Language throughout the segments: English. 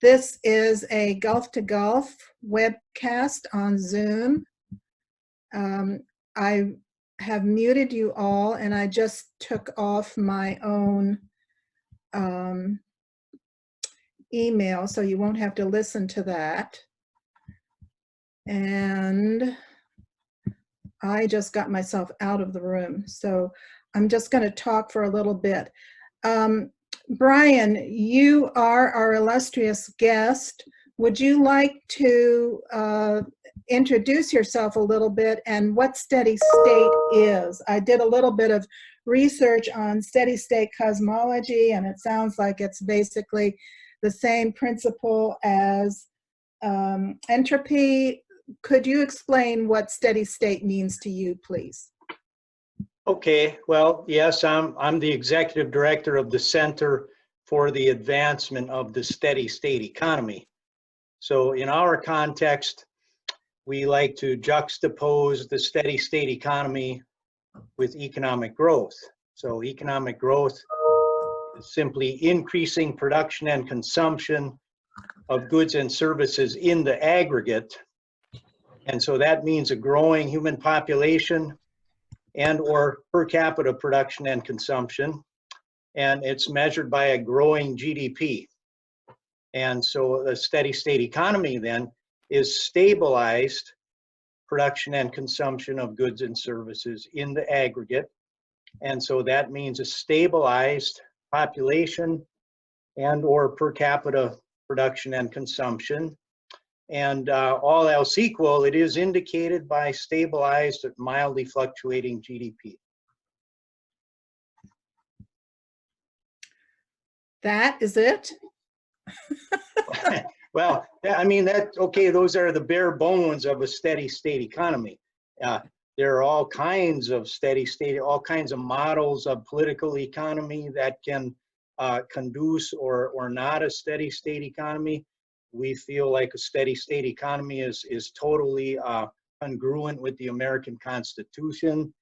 This is a Gulf to Gulf webcast on Zoom. I have muted you all, and I just took off my own email, so you won't have to listen to that. And I just got myself out of the room, so I'm just going to talk for a little bit. Brian, you are our illustrious guest. Would you like to introduce yourself a little bit and what steady state is? I did a little bit of research on steady state cosmology, and it sounds like it's basically the same principle as entropy. Could you explain what steady state means to you, please? Okay, well, yes, I'm the executive director of the Center for the Advancement of the Steady State Economy. So in our context, we like to juxtapose the steady state economy with economic growth. So economic growth is simply increasing production and consumption of goods and services in the aggregate. And so that means a growing human population and or per capita production and consumption. And it's measured by a growing GDP. And so a steady state economy then is stabilized production and consumption of goods and services in the aggregate. And so that means a stabilized population and or per capita production and consumption. And all else equal, it is indicated by stabilized, mildly fluctuating GDP. That is it? Well, I mean, okay, those are the bare bones of a steady state economy. There are all kinds of steady state, all kinds of models of political economy that can conduce or not a steady state economy. We feel like a steady state economy is totally congruent with the American Constitution,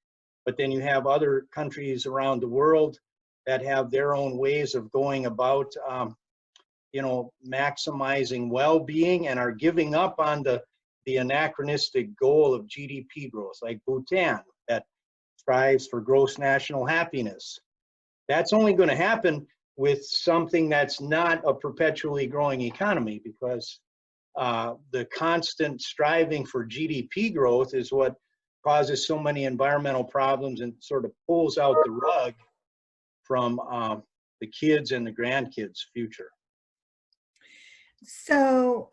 but then you have other countries around the world that have their own ways of going about maximizing well-being and are giving up on the anachronistic goal of GDP growth, like Bhutan, that strives for gross national happiness. That's only going to happen with something that's not a perpetually growing economy, because the constant striving for GDP growth is what causes so many environmental problems and sort of pulls out the rug from the kids and the grandkids' future. So,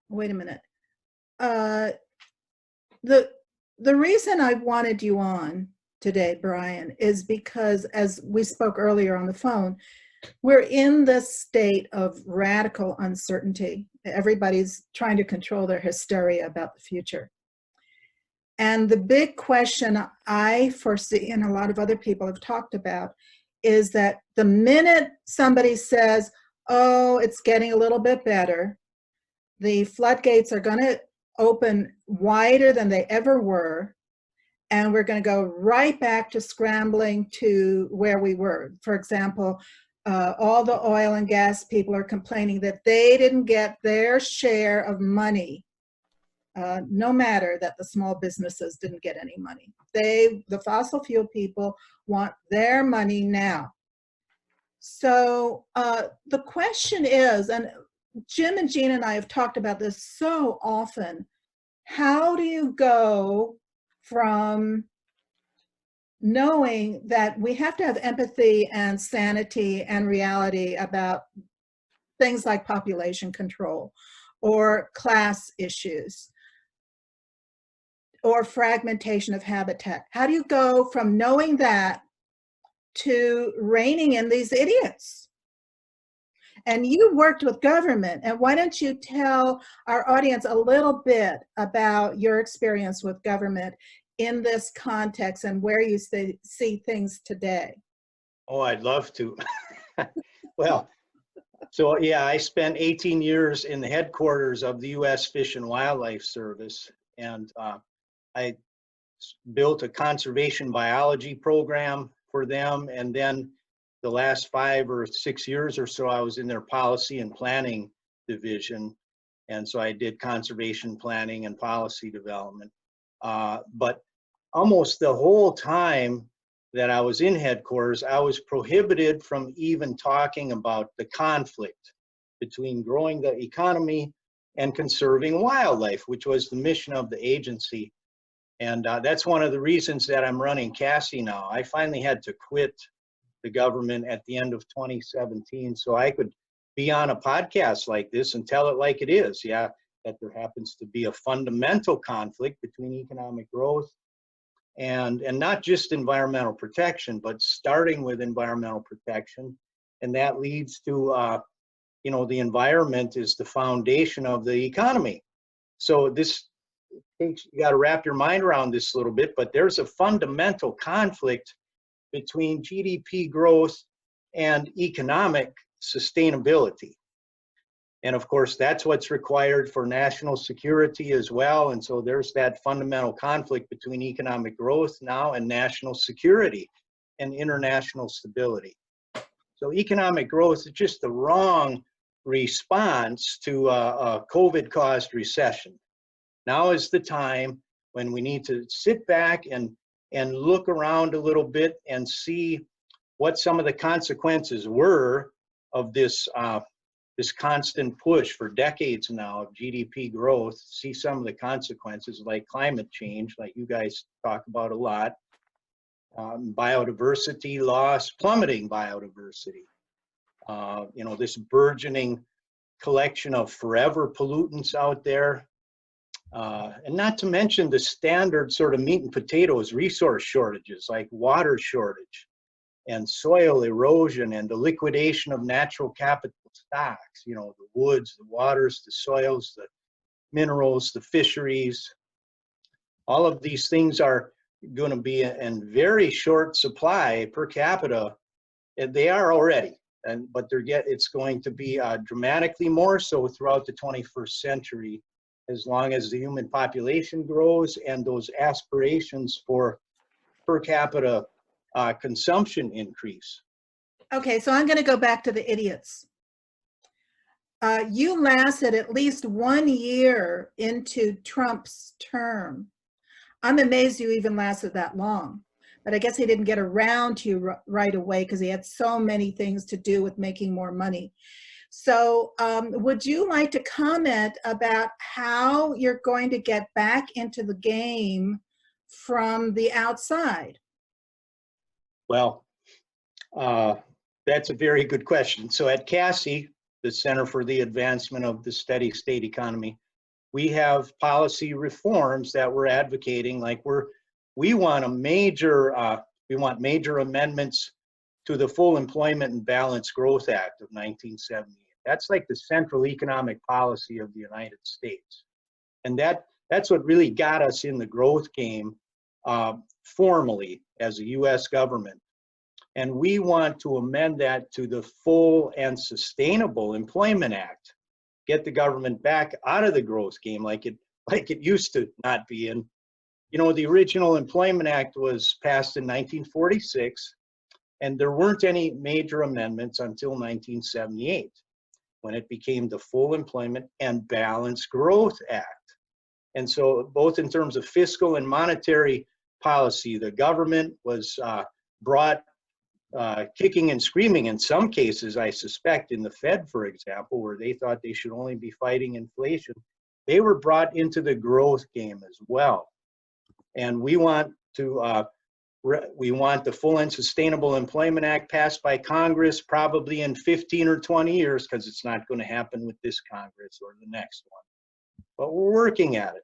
wait a minute. The reason I wanted you on today, Brian, is because, as we spoke earlier on the phone, we're in this state of radical uncertainty. Everybody's trying to control their hysteria about the future. And the big question I foresee, and a lot of other people have talked about, is that the minute somebody says, oh, it's getting a little bit better, the floodgates are going to open wider than they ever were, and we're going to go right back to scrambling to where we were. For example, all the oil and gas people are complaining that they didn't get their share of money, no matter that the small businesses didn't get any money. The fossil fuel people want their money now. So the question is, and Jim and Jean and I have talked about this so often, how do you go from knowing that we have to have empathy and sanity and reality about things like population control or class issues or fragmentation of habitat? How do you go from knowing that to reining in these idiots? And you worked with government, and why don't you tell our audience a little bit about your experience with government in this context and where you see things today? Oh, I'd love to. Well, so yeah, I spent 18 years in the headquarters of the U.S. Fish and Wildlife Service, and I built a conservation biology program for them, and then the last 5 or 6 years or so, I was in their policy and planning division. And so I did conservation planning and policy development. But almost the whole time that I was in headquarters, I was prohibited from even talking about the conflict between growing the economy and conserving wildlife, which was the mission of the agency. And that's one of the reasons that I'm running CASI now. I finally had to quit the government at the end of 2017 so I could be on a podcast like this and tell it like it is. Yeah, that there happens to be a fundamental conflict between economic growth and not just environmental protection, but starting with environmental protection. And that leads to, you know, the environment is the foundation of the economy. So this takes, you got to wrap your mind around this a little bit, but there's a fundamental conflict between GDP growth and economic sustainability. And of course, that's what's required for national security as well. And so there's that fundamental conflict between economic growth now and national security and international stability. So economic growth is just the wrong response to a COVID-caused recession. Now is the time when we need to sit back and look around a little bit and see what some of the consequences were of this this constant push for decades now of GDP growth, see some of the consequences like climate change, like you guys talk about a lot, biodiversity loss, plummeting biodiversity, you know, this burgeoning collection of forever pollutants out there, and not to mention the standard sort of meat and potatoes resource shortages like water shortage and soil erosion and the liquidation of natural capital stocks, you know, the woods, the waters, the soils, the minerals, the fisheries. All of these things are going to be in very short supply per capita, and they are already, but it's going to be dramatically more so throughout the 21st century, as long as the human population grows and those aspirations for per capita consumption increase. Okay, so I'm going to go back to the idiots. You lasted at least 1 year into Trump's term. I'm amazed you even lasted that long, but I guess he didn't get around to you right away because he had so many things to do with making more money. So would you like to comment about how you're going to get back into the game from the outside? Well, that's a very good question. So at CASI, the Center for the Advancement of the Steady State Economy, we have policy reforms that we're advocating. Like we want major amendments to the Full Employment and Balanced Growth Act of 1978. That's like the central economic policy of the United States. And that's what really got us in the growth game formally as a US government. And we want to amend that to the Full and Sustainable Employment Act, get the government back out of the growth game like it used to not be in. You know, the original Employment Act was passed in 1946, and there weren't any major amendments until 1978, when it became the Full Employment and Balanced Growth Act. And so both in terms of fiscal and monetary policy, the government was brought kicking and screaming in some cases, I suspect, in the Fed, for example, where they thought they should only be fighting inflation. They were brought into the growth game as well. And we want the Full and Sustainable Employment Act passed by Congress probably in 15 or 20 years, because it's not going to happen with this Congress or the next one. But we're working at it.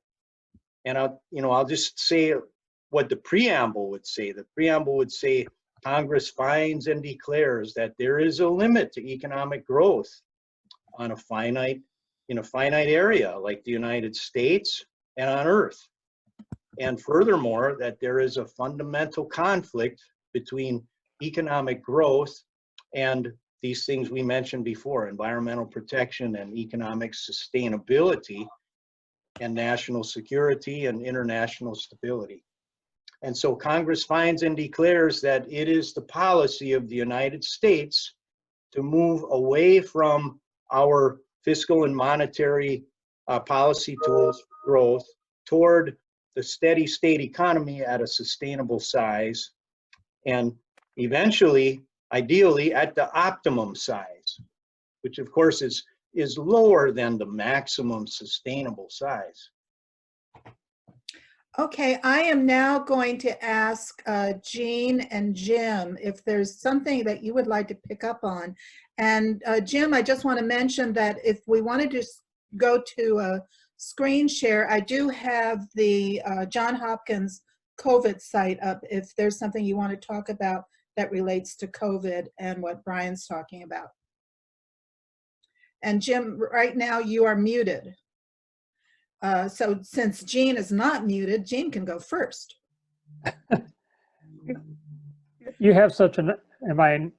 And I'll just say what the preamble would say. The preamble would say, Congress finds and declares that there is a limit to economic growth in a finite area like the United States and on Earth. And furthermore, that there is a fundamental conflict between economic growth and these things we mentioned before, environmental protection and economic sustainability and national security and international stability. And so Congress finds and declares that it is the policy of the United States to move away from our fiscal and monetary policy tools for growth toward the steady state economy at a sustainable size, and eventually, ideally, at the optimum size, which of course is lower than the maximum sustainable size. Okay, I am now going to ask Jean and Jim if there's something that you would like to pick up on. And Jim, I just want to mention that if we wanted to go to a screen share, I do have the Johns Hopkins COVID site up if there's something you want to talk about that relates to COVID and what Brian's talking about. And Jim, right now you are muted. So since Jean is not muted, Jean can go first. You have such an, am I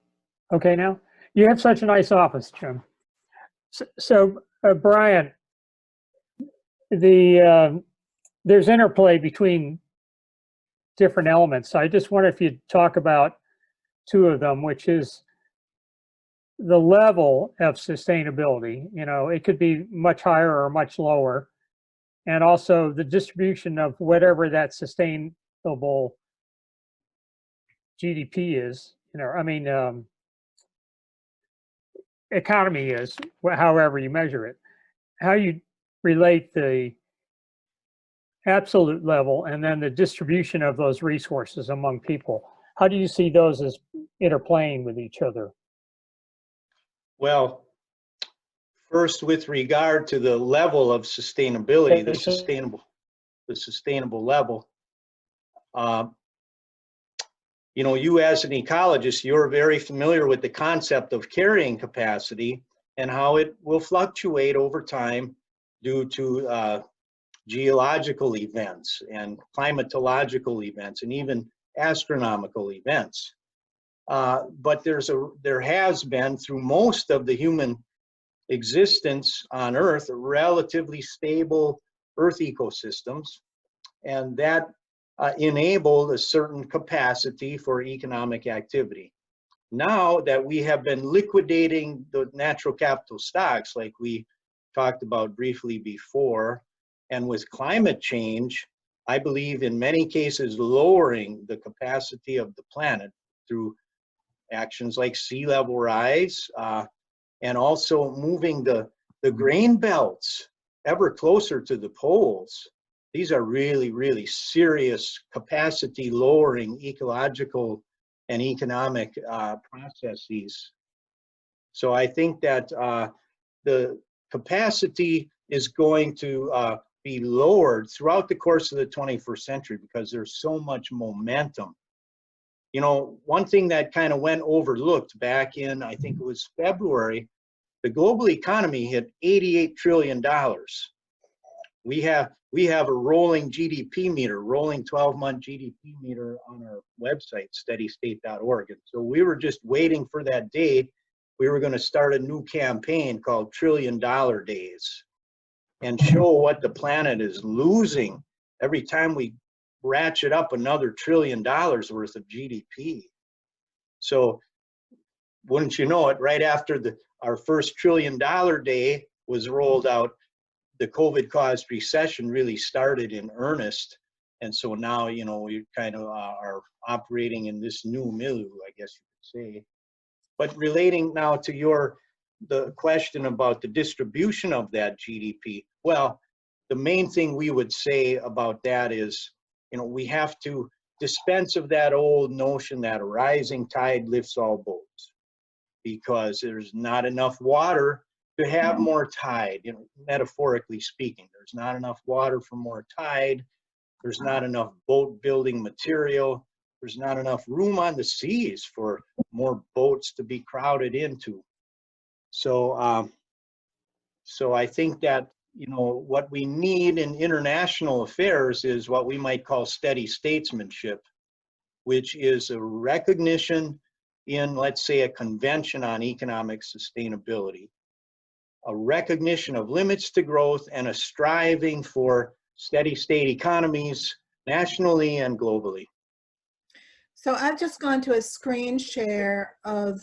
okay now? You have such a nice office, Jim. So Brian, there's interplay between different elements. I just wonder if you'd talk about two of them, which is the level of sustainability. You know, it could be much higher or much lower. And also the distribution of whatever that sustainable GDP is, you know, I mean, economy is, however you measure it. How you relate the absolute level and then the distribution of those resources among people. How do you see those as interplaying with each other? Well, first, with regard to the level of sustainability, the sustainable level, you know, you as an ecologist, you're very familiar with the concept of carrying capacity and how it will fluctuate over time due to geological events and climatological events and even astronomical events. But there has been, through most of the human existence on Earth, relatively stable Earth ecosystems, and that enabled a certain capacity for economic activity. Now that we have been liquidating the natural capital stocks, like we talked about briefly before, and with climate change, I believe in many cases lowering the capacity of the planet through actions like sea level rise, and also moving the grain belts ever closer to the poles. These are really, really serious capacity lowering ecological and economic processes. So I think that the capacity is going to be lowered throughout the course of the 21st century because there's so much momentum. You know, one thing that kind of went overlooked back in, I think it was February, the global economy hit $88 trillion. We have a rolling GDP meter, rolling 12-month GDP meter on our website, steadystate.org. And so we were just waiting for that day. We were going to start a new campaign called $1 Trillion Days and show what the planet is losing every time we ratchet up another $1 trillion worth of GDP. So wouldn't you know it, right after our first $1 trillion day was rolled out, the COVID-caused recession really started in earnest. And so now, you know, we kind of are operating in this new milieu, I guess you could say. But relating now to the question about the distribution of that GDP, well, the main thing we would say about that is, you know, we have to dispense of that old notion that a rising tide lifts all boats, because there's not enough water to have more tide, you know, metaphorically speaking. There's not enough water for more tide. There's not enough boat building material. There's not enough room on the seas for more boats to be crowded into. So, so I think that, you know, what we need in international affairs is what we might call steady statesmanship, which is a recognition in, let's say, a convention on economic sustainability, a recognition of limits to growth, and a striving for steady state economies nationally and globally. So I've just gone to a screen share of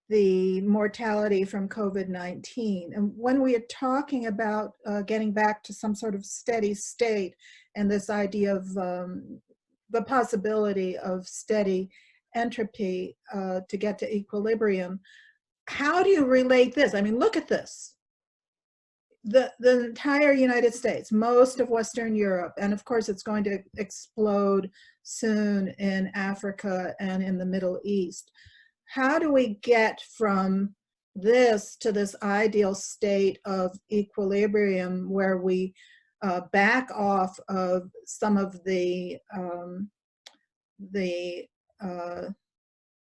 the mortality from COVID-19. And when we are talking about getting back to some sort of steady state and this idea of the possibility of steady entropy to get to equilibrium, how do you relate this? I mean, look at this. The entire United States, most of Western Europe, and of course it's going to explode soon in Africa and in the Middle East. How do we get from this to this ideal state of equilibrium where we back off of some of the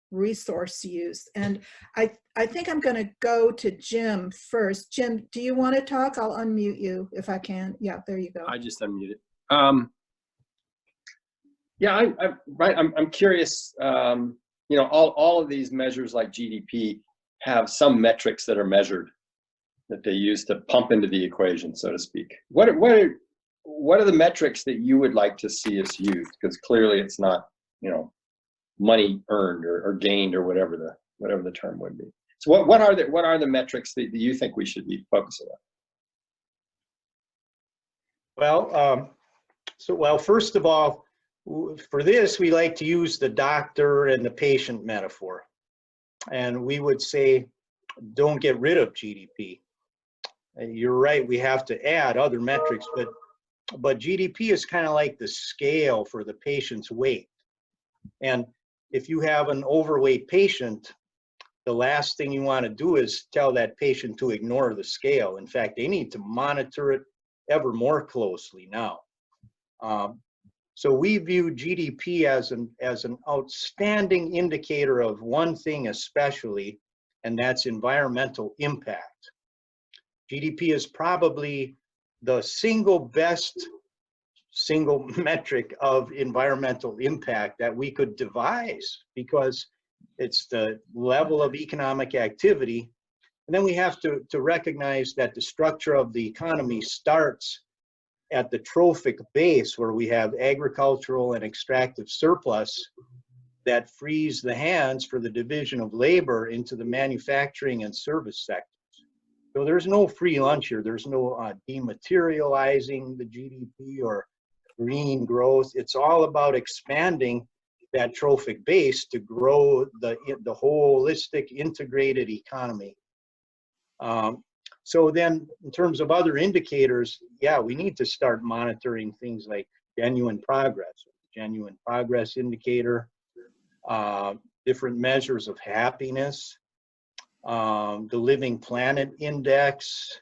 resource use? And I think I'm going to go to Jim first. Jim, do you want to talk? I'll unmute you if I can. Yeah, there you go. I just unmuted. Yeah, I'm curious. You know, all of these measures like GDP have some metrics that are measured that they use to pump into the equation, so to speak. What are the metrics that you would like to see us use? Because clearly it's not, you know, money earned or gained or whatever the term would be. So what are the metrics that you think we should be focusing on? Well, first of all, for this, we like to use the doctor and the patient metaphor. And we would say, don't get rid of GDP. And you're right, we have to add other metrics, but GDP is kind of like the scale for the patient's weight. And if you have an overweight patient, the last thing you want to do is tell that patient to ignore the scale. In fact, they need to monitor it ever more closely now. So we view GDP as an outstanding indicator of one thing especially, and that's environmental impact. GDP is probably the single metric of environmental impact that we could devise, because it's the level of economic activity. And then we have to recognize that the structure of the economy starts at the trophic base, where we have agricultural and extractive surplus that frees the hands for the division of labor into the manufacturing and service sectors. So there's no free lunch here. There's no dematerializing the GDP or green growth. It's all about expanding that trophic base to grow the holistic integrated economy. So then in terms of other indicators, yeah, we need to start monitoring things like genuine progress indicator, different measures of happiness, the Living Planet Index,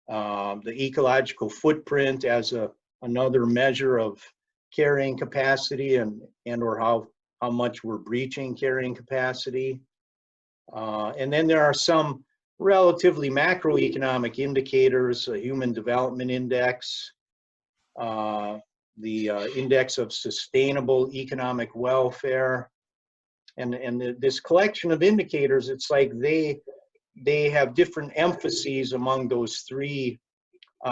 the ecological footprint as another measure of carrying capacity and or how much we're breaching carrying capacity. And then there are some relatively macroeconomic indicators, a Human Development Index, the Index of Sustainable Economic Welfare, and this collection of indicators, it's like they have different emphases among those three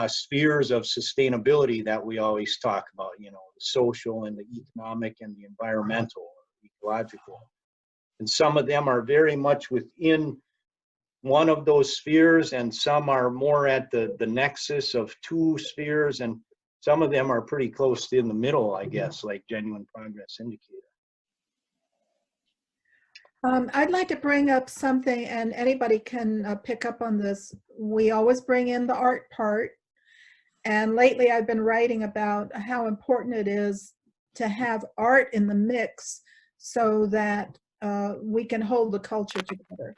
spheres of sustainability that we always talk about, you know, the social and the economic and the environmental, ecological. And some of them are very much within one of those spheres, and some are more at the nexus of two spheres, and some of them are pretty close in the middle, I guess, like genuine progress indicator. I'd like to bring up something, and anybody can pick up on this. We always bring in the art part, and lately I've been writing about how important it is to have art in the mix so that we can hold the culture together.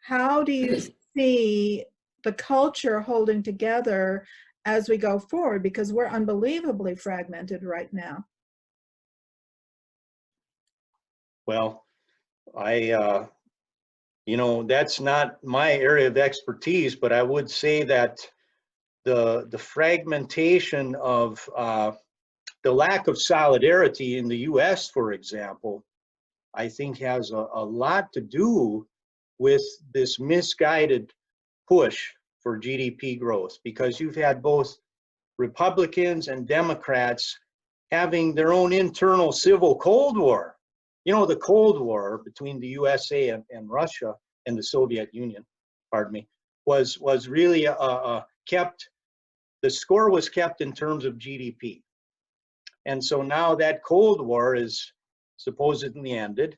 How do you see the culture holding together as we go forward? Because we're unbelievably fragmented right now. Well, you know, that's not my area of expertise, but I would say that the fragmentation of the lack of solidarity in the US, for example, I think has a lot to do with this misguided push for GDP growth, because you've had both Republicans and Democrats having their own internal civil Cold War. You know, the Cold War between the USA and Russia and the Soviet Union, pardon me, was really kept, the score was kept in terms of GDP. And so now that Cold War is supposedly ended,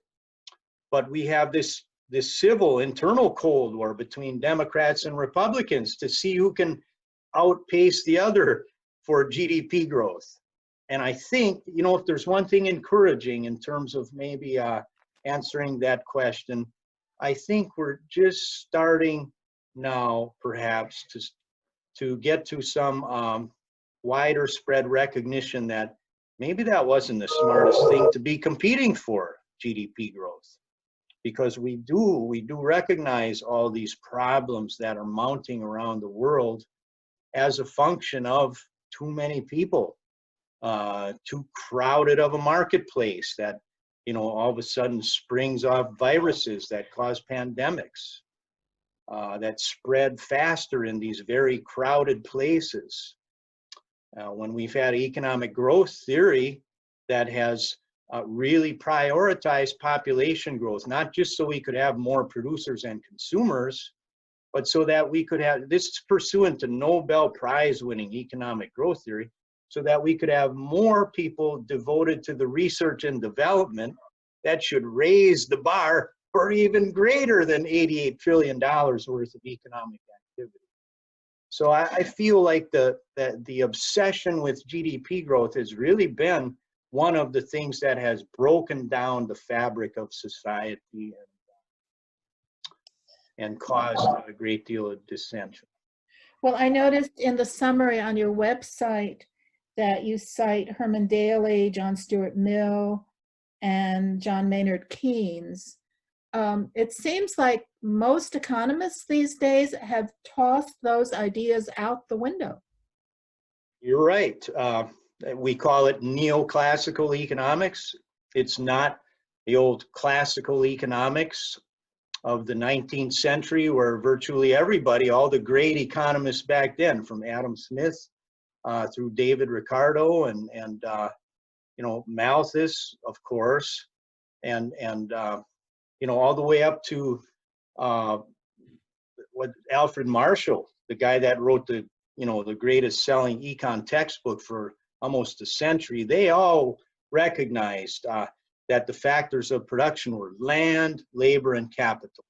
but we have this civil internal Cold War between Democrats and Republicans to see who can outpace the other for GDP growth. And I think, you know, if there's one thing encouraging in terms of maybe answering that question, I think we're just starting now perhaps to get to some wider spread recognition that maybe that wasn't the smartest thing to be competing for GDP growth. Because we do recognize all these problems that are mounting around the world as a function of too many people, too crowded of a marketplace that, you know, all of a sudden springs off viruses that cause pandemics, that spread faster in these very crowded places. When we've had economic growth theory that has really prioritized population growth, not just so we could have more producers and consumers, but so that we could have, this is pursuant to Nobel Prize winning economic growth theory, so that we could have more people devoted to the research and development that should raise the bar for even greater than $88 trillion worth of economic activity. So I feel like the obsession with GDP growth has really been one of the things that has broken down the fabric of society and caused a great deal of dissension. Well, I noticed in the summary on your website that you cite Herman Daly, John Stuart Mill, and John Maynard Keynes. It seems like most economists these days have tossed those ideas out the window. You're right. We call it neoclassical economics. It's not the old classical economics of the 19th century where virtually everybody, all the great economists back then, from Adam Smith through David Ricardo and you know, Malthus, of course, and you know, all the way up to what Alfred Marshall, the guy that wrote the, you know, the greatest selling econ textbook for almost a century. They all recognized that the factors of production were land, labor, and capital.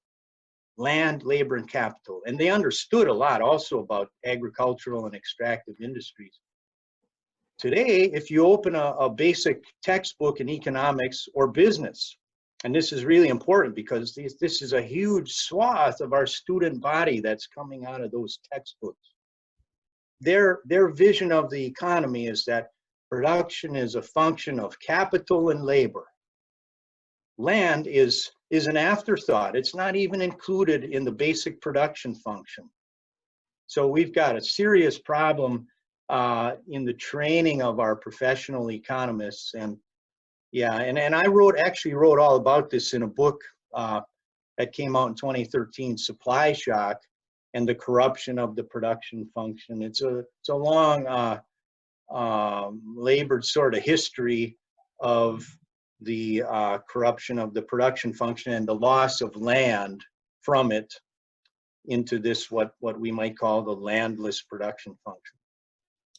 Land, labor, and capital. And they understood a lot also about agricultural and extractive industries. Today, if you open a basic textbook in economics or business, and this is really important because this is a huge swath of our student body that's coming out of those textbooks. Their vision of the economy is that production is a function of capital and labor. Land is an afterthought. It's not even included in the basic production function. So we've got a serious problem in the training of our professional economists. And yeah, and I actually wrote all about this in a book that came out in 2013, Supply Shock and the Corruption of the Production Function. It's a long, labored sort of history of the corruption of the production function and the loss of land from it into this, what we might call the landless production function.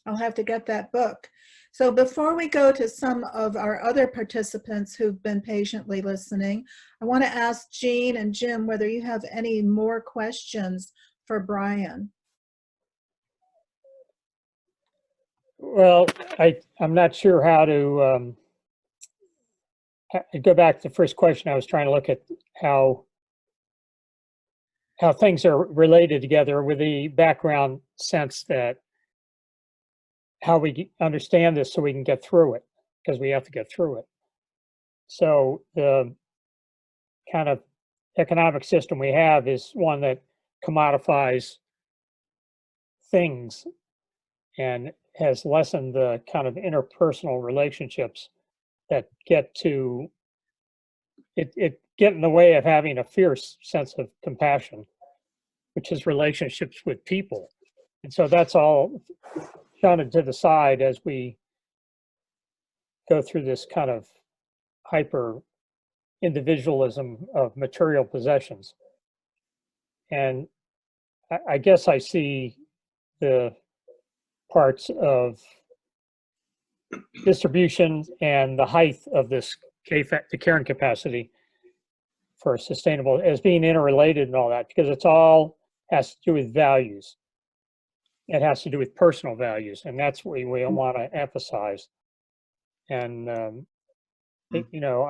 I'll have to get that book. So before we go to some of our other participants who've been patiently listening, I want to ask Jean and Jim whether you have any more questions for Brian. Well, I'm not sure how to go back to the first question. I was trying to look at how things are related together with the background sense that how we understand this so we can get through it, because we have to get through it. So the kind of economic system we have is one that commodifies things and has lessened the kind of interpersonal relationships that get in the way of having a fierce sense of compassion, which is relationships with people. And so that's all shunted to the side as we go through this kind of hyper individualism of material possessions. And I guess I see the parts of distribution and the height of this the carrying capacity for sustainable as being interrelated and all that, because it's all has to do with values. It has to do with personal values, and that's what we want to emphasize. And you know,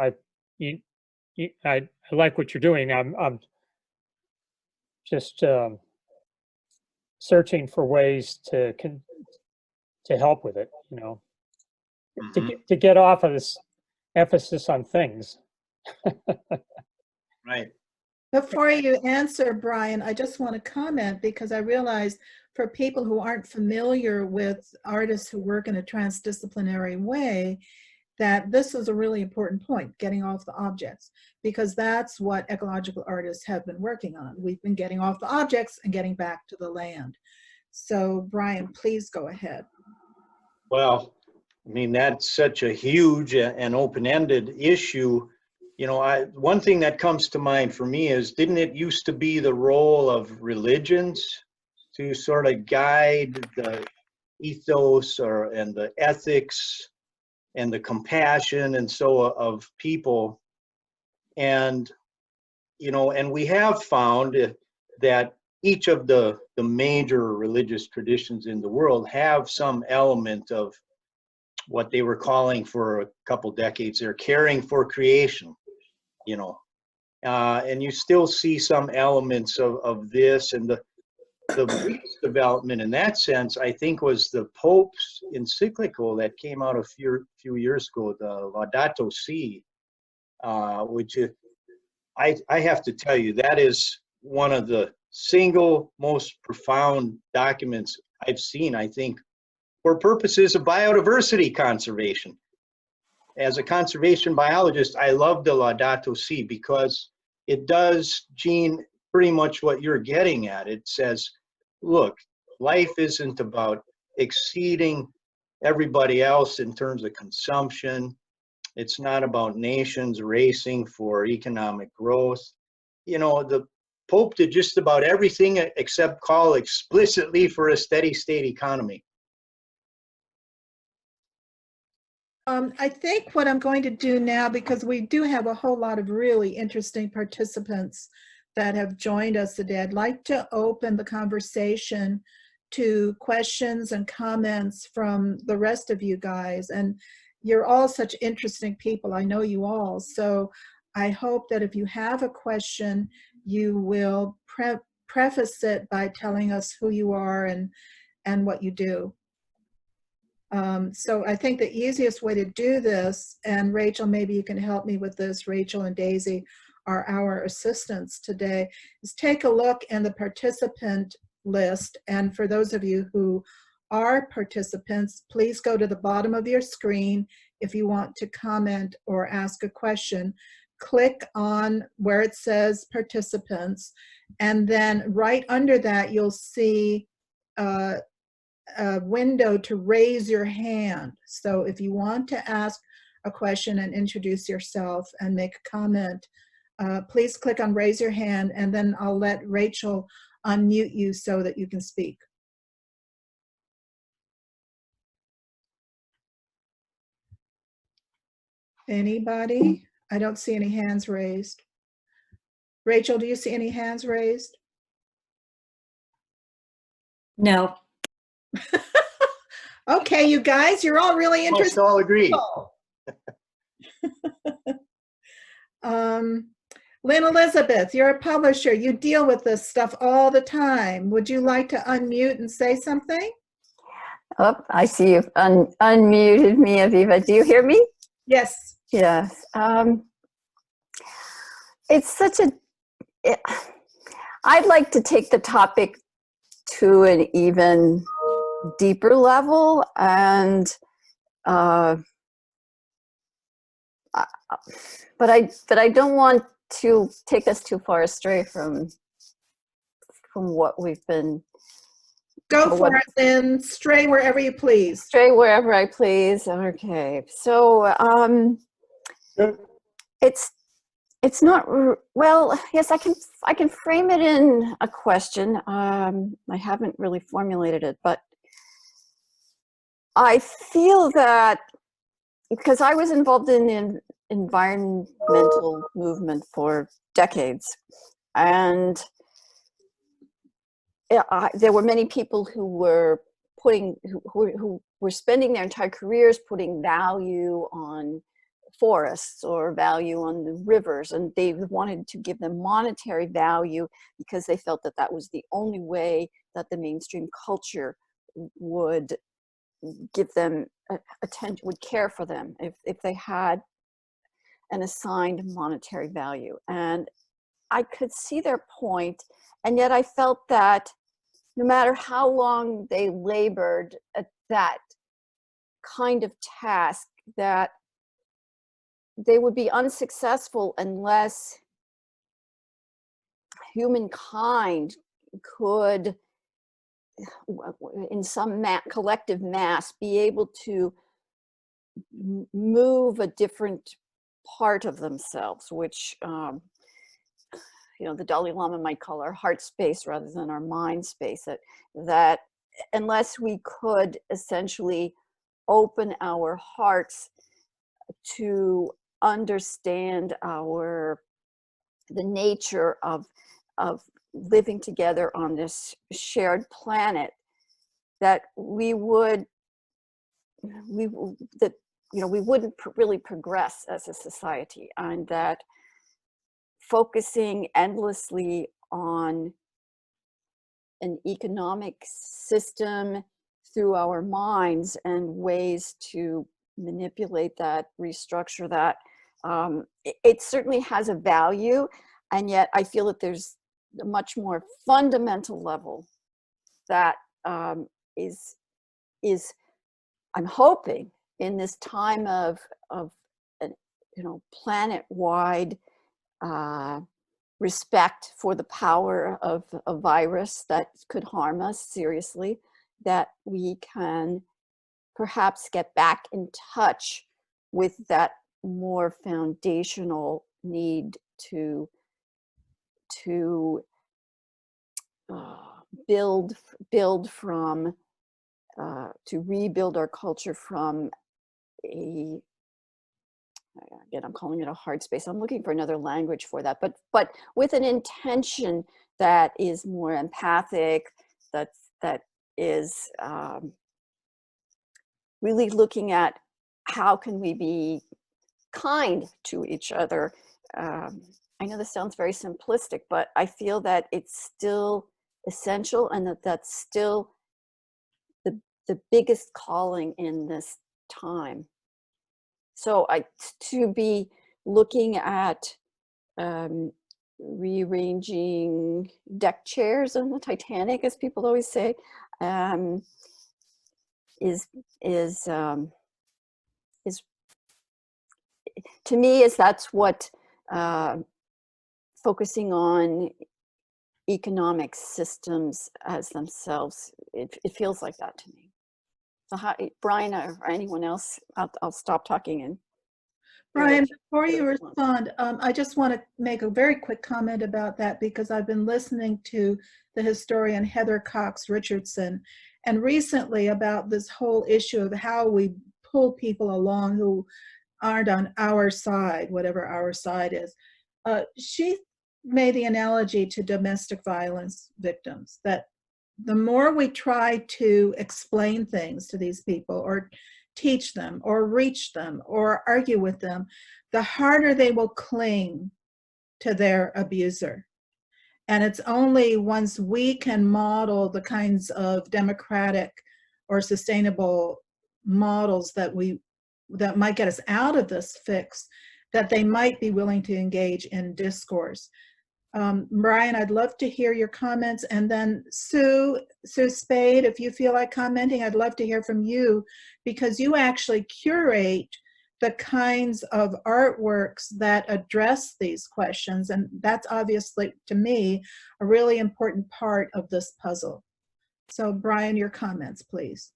I like what you're doing. I'm just searching for ways to help with it. You know, to get off of this emphasis on things. Right. Before you answer, Brian, I just want to comment because I realize for people who aren't familiar with artists who work in a transdisciplinary way, that this is a really important point, getting off the objects, because that's what ecological artists have been working on. We've been getting off the objects and getting back to the land. So Brian, please go ahead. Well, I mean, that's such a huge and open-ended issue. You know, one thing that comes to mind for me is, didn't it used to be the role of religions to sort of guide the ethos and the ethics and the compassion and so of people? And, you know, and we have found that each of the major religious traditions in the world have some element of what they were calling for a couple decades there, caring for creation, you know. And you still see some elements of this, and the biggest development in that sense, I think, was the Pope's encyclical that came out a few years ago, the Laudato Si, which I have to tell you, that is one of the single most profound documents I've seen, I think, for purposes of biodiversity conservation. As a conservation biologist, I love the Laudato Si because it does, Gene, pretty much what you're getting at. It says, look, life isn't about exceeding everybody else in terms of consumption. It's not about nations racing for economic growth. You know, the Pope did just about everything except call explicitly for a steady state economy. I think what I'm going to do now, because we do have a whole lot of really interesting participants that have joined us today, I'd like to open the conversation to questions and comments from the rest of you guys. And you're all such interesting people. I know you all. So I hope that if you have a question, you will preface it by telling us who you are and what you do. So I think the easiest way to do this, and Rachel, maybe you can help me with this, Rachel and Daisy are our assistants today, is take a look in the participant list. And for those of you who are participants, please go to the bottom of your screen. If you want to comment or ask a question, click on where it says participants, and then right under that you'll see a window to raise your hand. So if you want to ask a question and introduce yourself and make a comment, please click on raise your hand, and then I'll let Rachel unmute you so that you can speak. Anybody? I don't see any hands raised. Rachel, do you see any hands raised? No. Okay, you guys, you're all really Must interested. all agree. Lynne Elizabeth, you're a publisher. You deal with this stuff all the time. Would you like to unmute and say something? Oh, I see you've unmuted me, Aviva. Do you hear me? Yes. Yes. It's such a... I'd like to take the topic to an even deeper level, and but I don't want to take us too far astray from what we've been Go for it, then stray wherever you please. Stray wherever I please. Okay, so it's not well. Yes, I can frame it in a question. I haven't really formulated it, but I feel that because I was involved in the environmental movement for decades, and there were many people who were who were spending their entire careers putting value on forests or value on the rivers, and they wanted to give them monetary value because they felt that that was the only way that the mainstream culture would give them attention, would care for them if they had an assigned monetary value. And I could see their point, and yet I felt that no matter how long they labored at that kind of task, that they would be unsuccessful unless humankind could, in some collective mass, be able to move a different part of themselves, which the Dalai Lama might call our heart space rather than our mind space. That unless we could essentially open our hearts to understand the nature of living together on this shared planet, that we wouldn't really progress as a society, and that focusing endlessly on an economic system through our minds and ways to manipulate that, restructure that, it certainly has a value, and yet I feel that there's a much more fundamental level that is I'm hoping in this time of planet-wide respect for the power of a virus that could harm us seriously, that we can perhaps get back in touch with that more foundational need to build from, to rebuild our culture from again, I'm calling it a hard space. I'm looking for another language for that, but with an intention that is more empathic, that is really looking at how can we be kind to each other. I know this sounds very simplistic, but I feel that it's still essential, and that's still the biggest calling in this time. So to be looking at rearranging deck chairs on the Titanic, as people always say, is to me, that's what focusing on economic systems as themselves, it feels like that to me. So Brian or anyone else, I'll stop talking. And Brian, before you respond, I just want to make a very quick comment about that, because I've been listening to the historian Heather Cox Richardson, and recently about this whole issue of how we pull people along who aren't on our side, whatever our side is. She made the analogy to domestic violence victims, that the more we try to explain things to these people or teach them or reach them or argue with them, the harder they will cling to their abuser. And it's only once we can model the kinds of democratic or sustainable models that might get us out of this fix, that they might be willing to engage in discourse. Brian, I'd love to hear your comments, and then Sue Spaid, if you feel like commenting, I'd love to hear from you, because you actually curate the kinds of artworks that address these questions, and that's obviously, to me, a really important part of this puzzle. So Brian, your comments, please.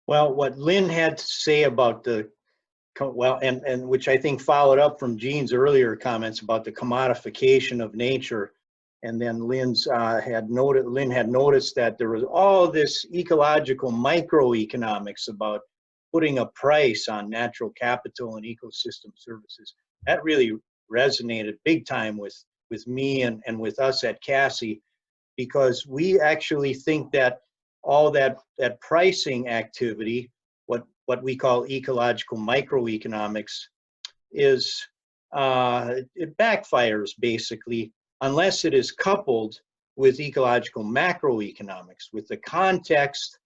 Well, what Lynn had to say about the, well, and which I think followed up from Jean's earlier comments about the commodification of nature. And then Lynn had noticed that there was all this ecological microeconomics about putting a price on natural capital and ecosystem services. That really resonated big time with me and with us at Cassie, because we actually think that all that pricing activity, what we call ecological microeconomics, is it backfires basically unless it is coupled with ecological macroeconomics, with the context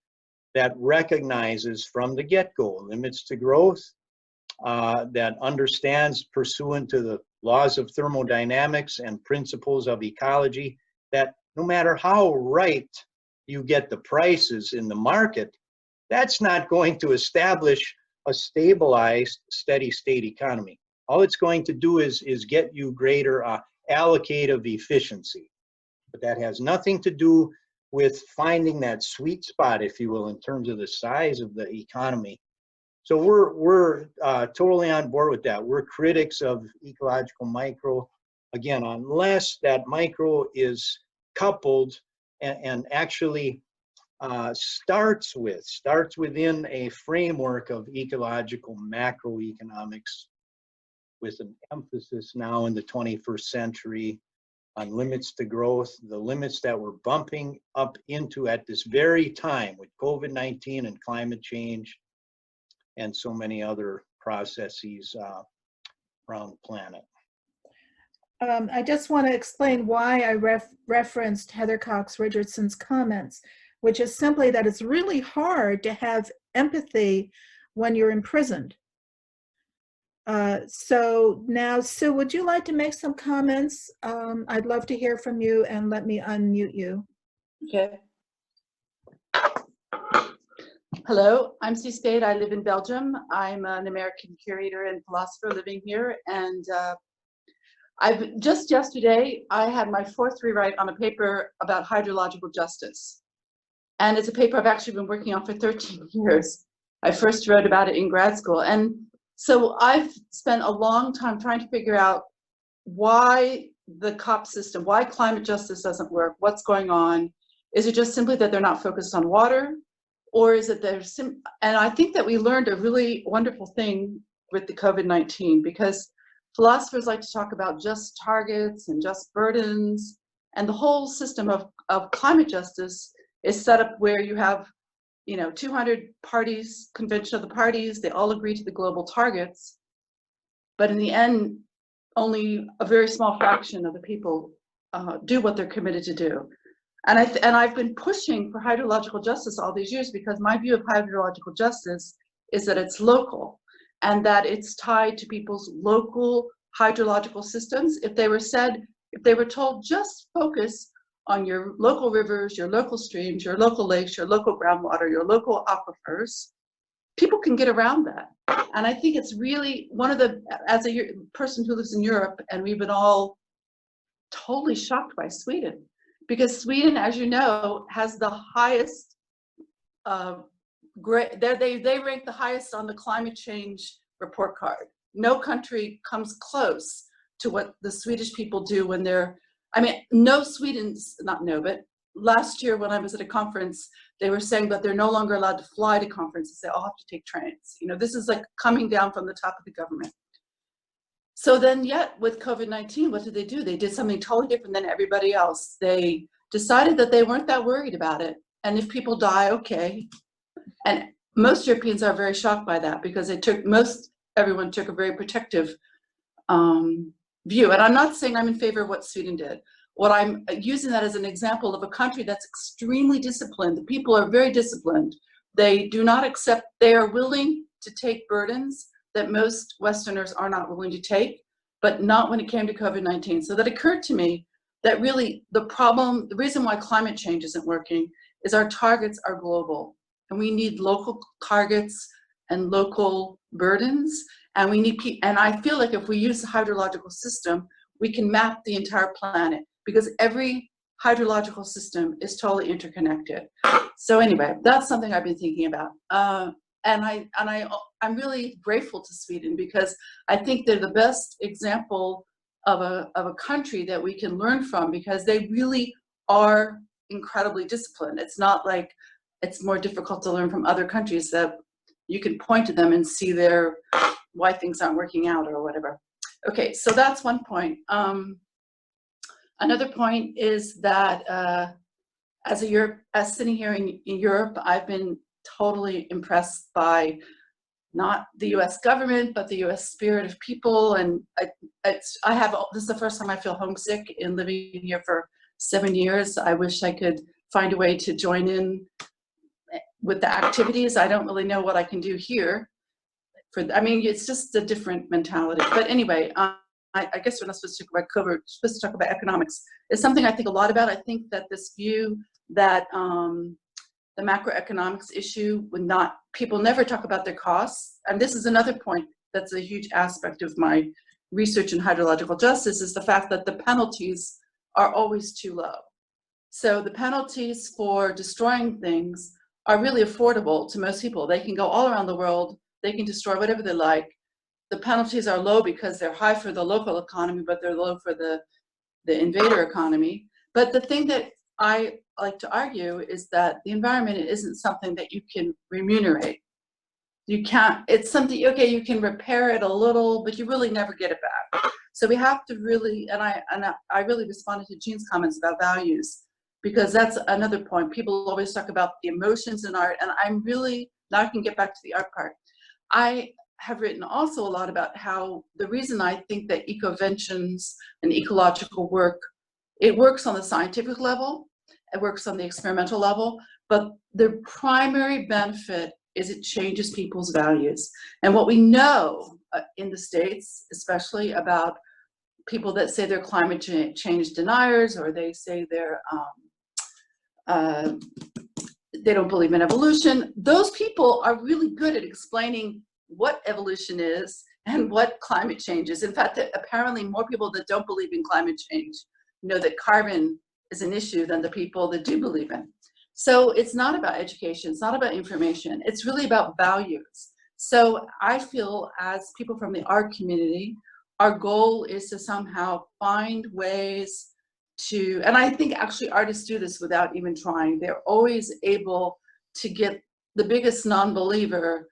that recognizes from the get-go limits to growth, that understands pursuant to the laws of thermodynamics and principles of ecology, that no matter how right you get the prices in the market, that's not going to establish a stabilized, steady state economy. All it's going to do is get you greater allocative efficiency. But that has nothing to do with finding that sweet spot, if you will, in terms of the size of the economy. So we're totally on board with that. We're critics of ecological micro, again, unless that micro is coupled and actually starts within a framework of ecological macroeconomics, with an emphasis now in the 21st century on limits to growth, the limits that we're bumping up into at this very time with COVID-19 and climate change and so many other processes around the planet. I just want to explain why I referenced Heather Cox Richardson's comments, which is simply that it's really hard to have empathy when you're imprisoned. So now, Sue, would you like to make some comments? I'd love to hear from you, and let me unmute you. Okay. Hello, I'm Spaid. I live in Belgium. I'm an American curator and philosopher living here, and just yesterday I had my fourth rewrite on a paper about hydrological justice, and it's a paper I've actually been working on for 13 years. I first wrote about it in grad school, and so I've spent a long time trying to figure out why the COP system, why climate justice doesn't work, what's going on. Is it just simply that they're not focused on water? Or is it there's and I think that we learned a really wonderful thing with the COVID-19, because philosophers like to talk about just targets and just burdens, and the whole system of climate justice is set up where you have 200 parties, convention of the parties, they all agree to the global targets, but in the end, only a very small fraction of the people do what they're committed to do. And I've been pushing for hydrological justice all these years, because my view of hydrological justice is that it's local and that it's tied to people's local hydrological systems. If they were told just focus on your local rivers, your local streams, your local lakes, your local groundwater, your local aquifers, people can get around that. And I think it's really one of the, as a person who lives in Europe, and we've been all totally shocked by Sweden, because Sweden, as you know, has the highest, they rank the highest on the climate change report card. No country comes close to what the Swedish people do when they're, but last year when I was at a conference, they were saying that they're no longer allowed to fly to conferences. They all have to take trains. This is like coming down from the top of the government. So then yet with COVID-19, what did they do? They did something totally different than everybody else. They decided that they weren't that worried about it. And if people die, okay. And most Europeans are very shocked by that, because everyone took a very protective view. And I'm not saying I'm in favor of what Sweden did. What I'm using that as an example of a country that's extremely disciplined. The people are very disciplined. They do not accept, they are willing to take burdens that most Westerners are not willing to take, but not when it came to COVID-19. So that occurred to me that really the reason why climate change isn't working is our targets are global. And we need local targets and local burdens. And we need, and I feel like if we use the hydrological system, we can map the entire planet, because every hydrological system is totally interconnected. So anyway, that's something I've been thinking about. I'm really grateful to Sweden because I think they're the best example of a country that we can learn from, because they really are incredibly disciplined. It's not like it's more difficult to learn from other countries that you can point to them and see why things aren't working out or whatever. Okay, so that's one point. Another point is that as sitting here in Europe, I've been totally impressed by not the U.S. government, but the U.S. spirit of people. And this is the first time I feel homesick in living here for 7 years. I wish I could find a way to join in with the activities. I don't really know what I can do here. It's just a different mentality. But anyway, I guess we're not supposed to talk about COVID, we're supposed to talk about economics. It's something I think a lot about. I think that this view that the macroeconomics issue people never talk about their costs. And this is another point that's a huge aspect of my research in hydrological justice, is the fact that the penalties are always too low. So the penalties for destroying things are really affordable to most people. They can go all around the world, they can destroy whatever they like. The penalties are low because they're high for the local economy, but they're low for the invader economy. But the thing that I like to argue is that the environment isn't something that you can remunerate. You can't, it's something, okay, you can repair it a little, but you really never get it back. So we have to really, and I really responded to Jean's comments about values, because that's another point. People always talk about the emotions in art, and I'm really, now I can get back to the art part. I have written also a lot about how the reason I think that ecoventions and ecological work, it works on the scientific level, it works on the experimental level, but the primary benefit is it changes people's values. And what we know in the States, especially about people that say they're climate change deniers, or they say they don't believe in evolution, those people are really good at explaining what evolution is and what climate change is. In fact, apparently more people that don't believe in climate change know that carbon is an issue than the people that do believe in. So it's not about education, it's not about information, it's really about values. So I feel, as people from the art community, our goal is to somehow find ways to, and I think actually artists do this without even trying. They're always able to get the biggest non-believer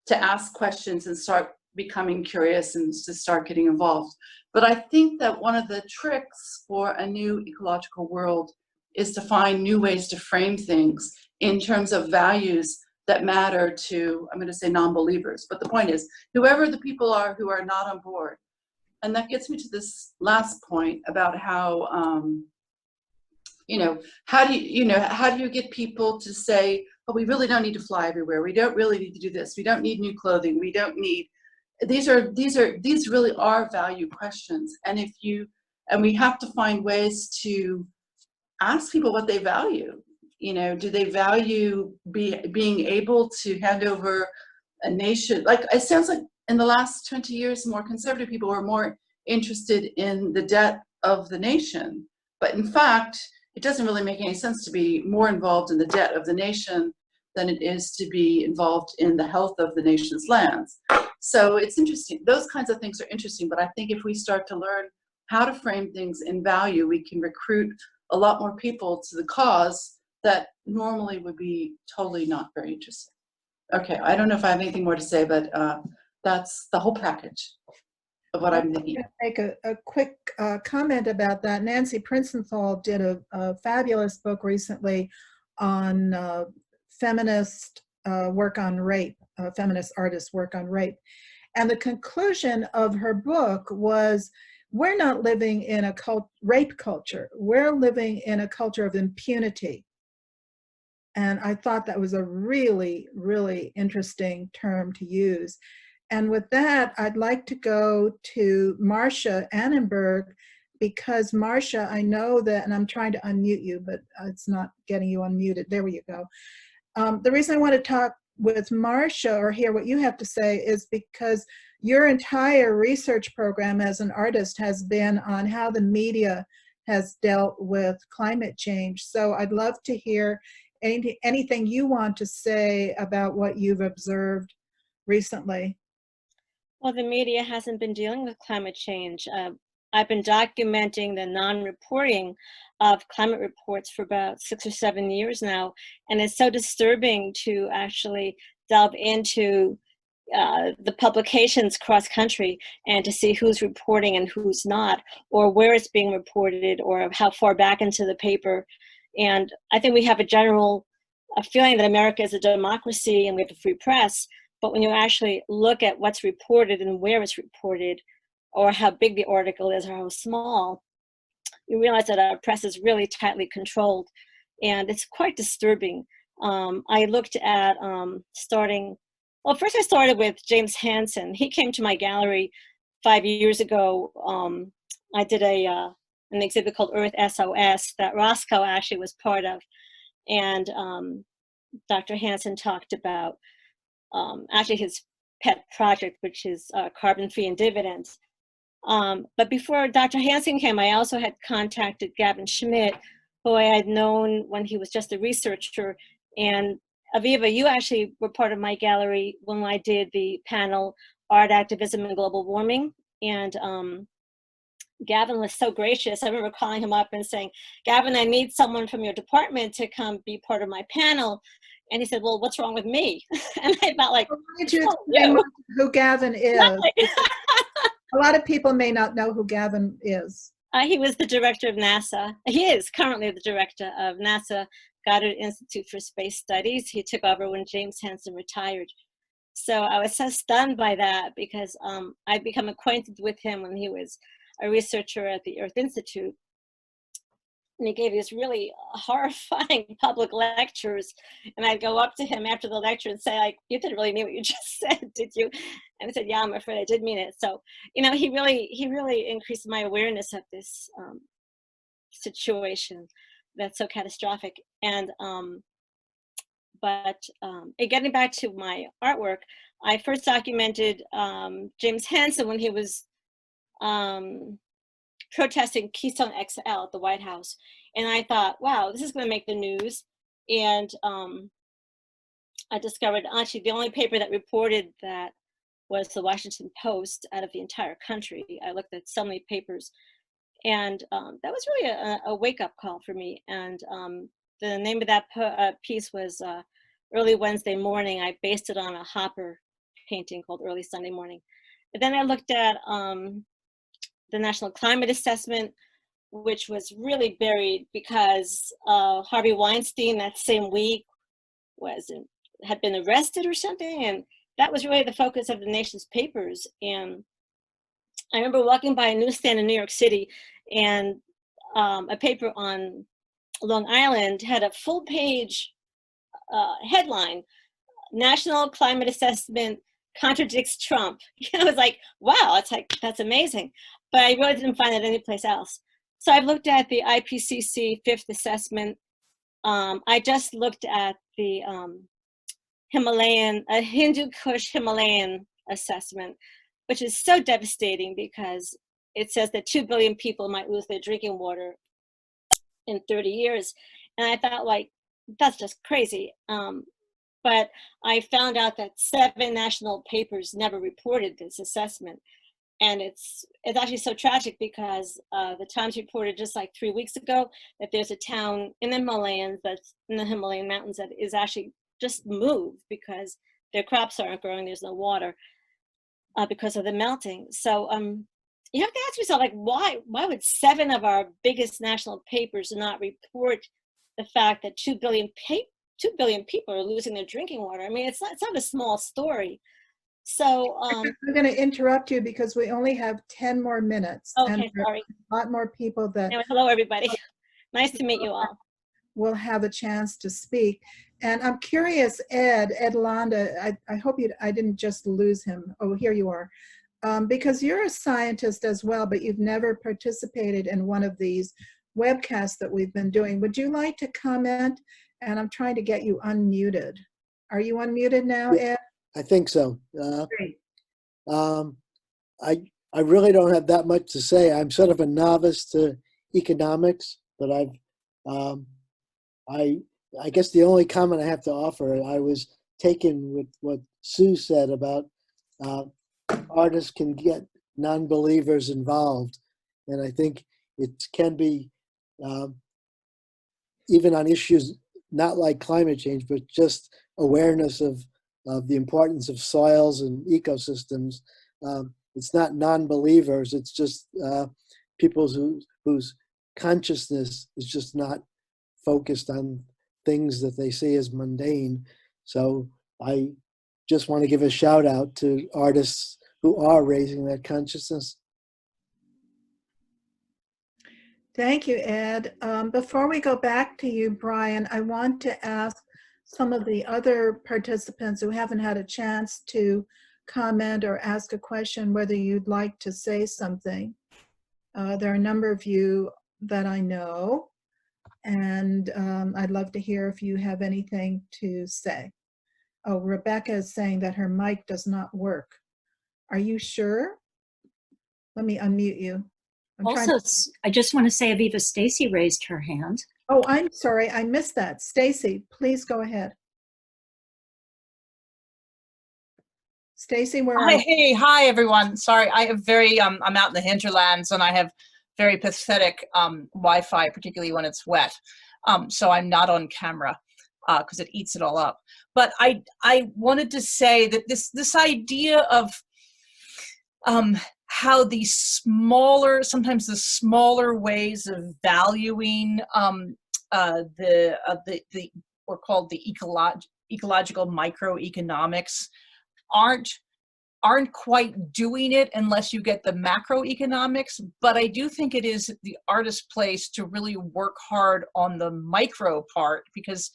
to ask questions and start becoming curious and to start getting involved. But I think that one of the tricks for a new ecological world is to find new ways to frame things in terms of values that matter to, I'm going to say non-believers, but the point is, whoever the people are who are not on board. And that gets me to this last point about how, how do you get people to say, oh, we really don't need to fly everywhere. We don't really need to do this. We don't need new clothing. We don't need, these really are value questions. And we have to find ways to ask people what they value. Do they value being able to hand over a nation? Like, it sounds like in the last 20 years, more conservative people were more interested in the debt of the nation. But in fact, it doesn't really make any sense to be more involved in the debt of the nation than it is to be involved in the health of the nation's lands. So it's interesting. Those kinds of things are interesting, but I think if we start to learn how to frame things in value, we can recruit a lot more people to the cause that normally would be totally not very interesting. Okay, I don't know if I have anything more to say, but that's the whole package of what I'm thinking. Make a quick comment about that. Nancy Princenthal did a fabulous book recently on feminist work on rape, feminist artists' work on rape. And the conclusion of her book was, we're not living in a rape culture. We're living in a culture of impunity. And I thought that was a really, really interesting term to use. And with that, I'd like to go to Marcia Annenberg, because Marcia, I know that, and I'm trying to unmute you, but it's not getting you unmuted. There you go. The reason I want to talk with Marcia or hear what you have to say is because your entire research program as an artist has been on how the media has dealt with climate change. So I'd love to hear anything you want to say about what you've observed recently. Well, the media hasn't been dealing with climate change. I've been documenting the non-reporting of climate reports for about 6 or 7 years now, and it's so disturbing to actually delve into the publications cross-country and to see who's reporting and who's not, or where it's being reported, or how far back into the paper. And I think we have a general feeling that America is a democracy and we have a free press, but when you actually look at what's reported and where it's reported, or how big the article is or how small, you realize that our press is really tightly controlled, and it's quite disturbing. I looked at first I started with James Hansen. He came to my gallery 5 years ago. I did an exhibit called Earth SOS that Roscoe actually was part of, and Dr. Hansen talked about actually his pet project, which is carbon fee and dividends. But before Dr. Hansen came, I also had contacted Gavin Schmidt, who I had known when he was just a researcher. And Aviva, you actually were part of my gallery when I did the panel, Art, Activism, and Global Warming. And Gavin was so gracious. I remember calling him up and saying, Gavin, I need someone from your department to come be part of my panel. And he said, well, what's wrong with me? And I felt like, Why don't you explain who Gavin is? A lot of people may not know who Gavin is. He was the director of NASA. He is currently the director of NASA Goddard Institute for Space Studies. He took over when James Hansen retired. So I was so stunned by that because I'd become acquainted with him when he was a researcher at the Earth Institute. And he gave these really horrifying public lectures. And I'd go up to him after the lecture and say, like, you didn't really mean what you just said, did you? And he said, yeah, I'm afraid I did mean it. So, you know, he really increased my awareness of this situation that's so catastrophic. And, getting back to my artwork, I first documented James Hansen when he was protesting Keystone XL at the White House. And I thought, wow, this is going to make the news. And I discovered actually the only paper that reported that was the Washington Post out of the entire country. I looked at so many papers, and that was really a wake-up call for me. And the name of that piece was Early Wednesday Morning. I based it on a Hopper painting called Early Sunday Morning. But then I looked at the National Climate Assessment, which was really buried because Harvey Weinstein that same week had been arrested or something, and that was really the focus of the nation's papers. And I remember walking by a newsstand in New York City, and a paper on Long Island had a full-page headline, National Climate Assessment contradicts Trump. I was like, wow, that's amazing. But I really didn't find it anyplace else. So I've looked at the IPCC fifth assessment. I just looked at the Hindu Kush Himalayan assessment, which is so devastating because it says that 2 billion people might lose their drinking water in 30 years. And I thought, like, that's just crazy. But I found out that 7 national papers never reported this assessment. And it's actually so tragic because the Times reported just like 3 weeks ago that there's a town in the Himalayas, that's in the Himalayan mountains, that is actually just moved because their crops aren't growing, there's no water because of the melting. So you have to ask yourself, like, why would 7 of our biggest national papers not report the fact that 2 billion people are losing their drinking water? I mean, it's not a small story. So I'm going to interrupt you because we only have 10 more minutes. Okay, and there sorry. are a lot more people that Anyway, hello, everybody. Nice to meet you all. will have a chance to speak. And I'm curious, Ed Landa, I hope I didn't just lose him. Oh, here you are. Because you're a scientist as well, but you've never participated in one of these webcasts that we've been doing. Would you like to comment? And I'm trying to get you unmuted. Are you unmuted now, Ed? I think so. Great. I really don't have that much to say. I'm sort of a novice to economics, but I guess the only comment I have to offer, I was taken with what Sue said about artists can get non-believers involved, and I think it can be even on issues not like climate change, but just awareness of the importance of soils and ecosystems. It's not non-believers, it's just people whose consciousness is just not focused on things that they see as mundane. So I just want to give a shout out to artists who are raising that consciousness. Thank you, Ed. Before we go back to you, Brian, I want to ask some of the other participants who haven't had a chance to comment or ask a question whether you'd like to say something. There are a number of you that I know, and I'd love to hear if you have anything to say. Oh, Rebecca is saying that her mic does not work. Are you sure? Let me unmute you. Also, I just want to say Aviva Stacy raised her hand. Oh, I'm sorry, I missed that. Stacy, please go ahead. Stacy, where are you? Hey, hi everyone. Sorry, I have I'm out in the hinterlands and I have very pathetic Wi-Fi, particularly when it's wet. So I'm not on camera because it eats it all up. But I wanted to say that this idea of how sometimes the smaller ways of valuing we're called the ecological microeconomics aren't quite doing it unless you get the macroeconomics. But I do think it is the artist's place to really work hard on the micro part, because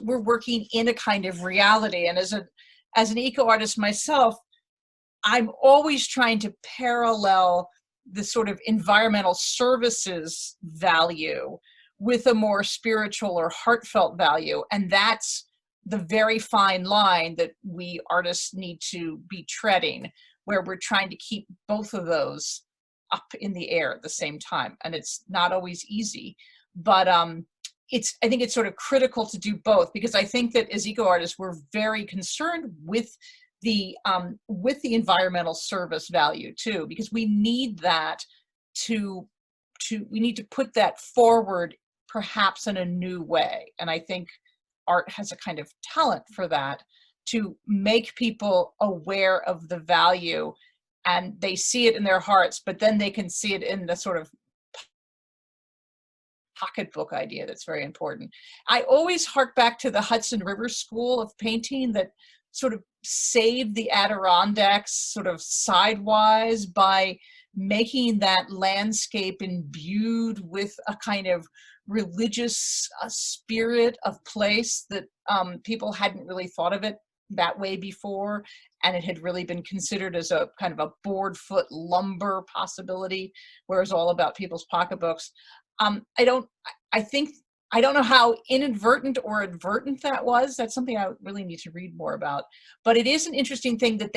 we're working in a kind of reality. And as an eco artist myself, I'm always trying to parallel the sort of environmental services value with a more spiritual or heartfelt value. And that's the very fine line that we artists need to be treading, where we're trying to keep both of those up in the air at the same time. And it's not always easy, but I think it's sort of critical to do both, because I think that as eco artists, we're very concerned with the environmental service value too, because we need that we need to put that forward perhaps in a new way. And I think art has a kind of talent for that, to make people aware of the value, and they see it in their hearts, but then they can see it in the sort of pocketbook idea that's very important. I always hark back to the Hudson River School of Painting that sort of saved the Adirondacks sort of sidewise by making that landscape imbued with a kind of religious spirit of place that people hadn't really thought of it that way before, and it had really been considered as a kind of a board foot lumber possibility, whereas all about people's pocketbooks. I don't know how inadvertent or advertent that was. That's something I really need to read more about. But it is an interesting thing that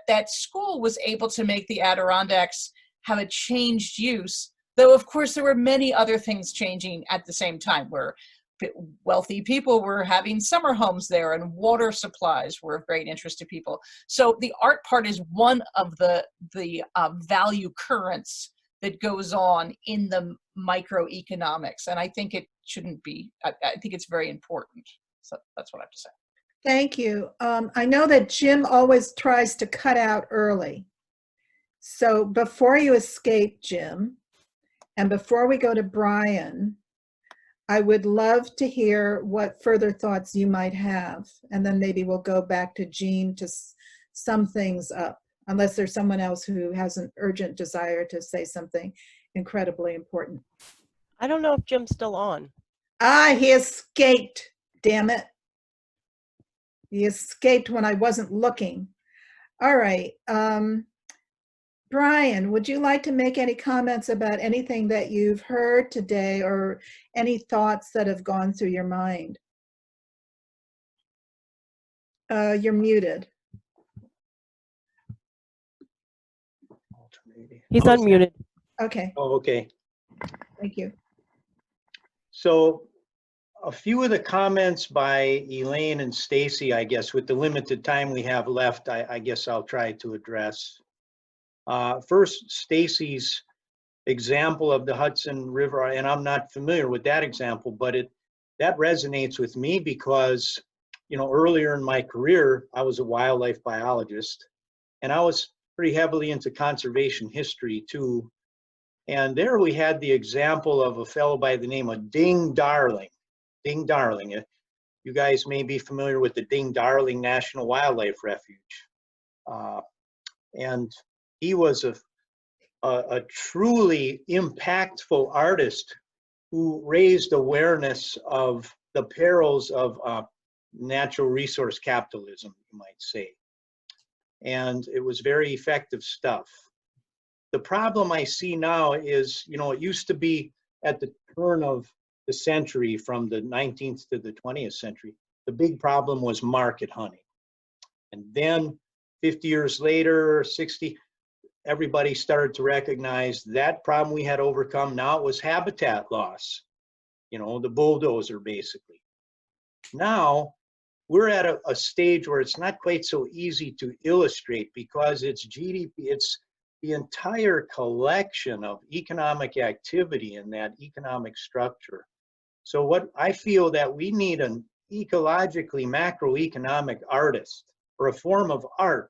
that school was able to make the Adirondacks have a changed use, though of course there were many other things changing at the same time, where wealthy people were having summer homes there, and water supplies were of great interest to people. So the art part is one of the value currents that goes on in the microeconomics. And I think it shouldn't be, I think it's very important. So that's what I have to say. Thank you. I know that Jim always tries to cut out early. So before you escape, Jim, and before we go to Brian, I would love to hear what further thoughts you might have. And then maybe we'll go back to Jean to sum things up, unless there's someone else who has an urgent desire to say something incredibly important. I don't know if Jim's still on. He escaped, damn it. He escaped when I wasn't looking. All right. Brian, would you like to make any comments about anything that you've heard today, or any thoughts that have gone through your mind? You're muted. He's unmuted. Okay, Oh, okay. thank you. So a few of the comments by Elaine and Stacy, I guess, with the limited time we have left, I guess I'll try to address. First, Stacy's example of the Hudson River, and I'm not familiar with that example, but that resonates with me because, you know, earlier in my career, I was a wildlife biologist, and I was pretty heavily into conservation history too. And there we had the example of a fellow by the name of Ding Darling. Ding Darling. You guys may be familiar with the Ding Darling National Wildlife Refuge. And he was a truly impactful artist who raised awareness of the perils of natural resource capitalism, you might say. And it was very effective stuff. The problem I see now is, you know, it used to be at the turn of the century, from the 19th to the 20th century, the big problem was market hunting. And then 50 years later, 60, everybody started to recognize that problem we had overcome. Now it was habitat loss, you know, the bulldozer basically. Now we're at a stage where it's not quite so easy to illustrate because it's GDP, it's the entire collection of economic activity in that economic structure. So what I feel that we need an ecologically macroeconomic artist, or a form of art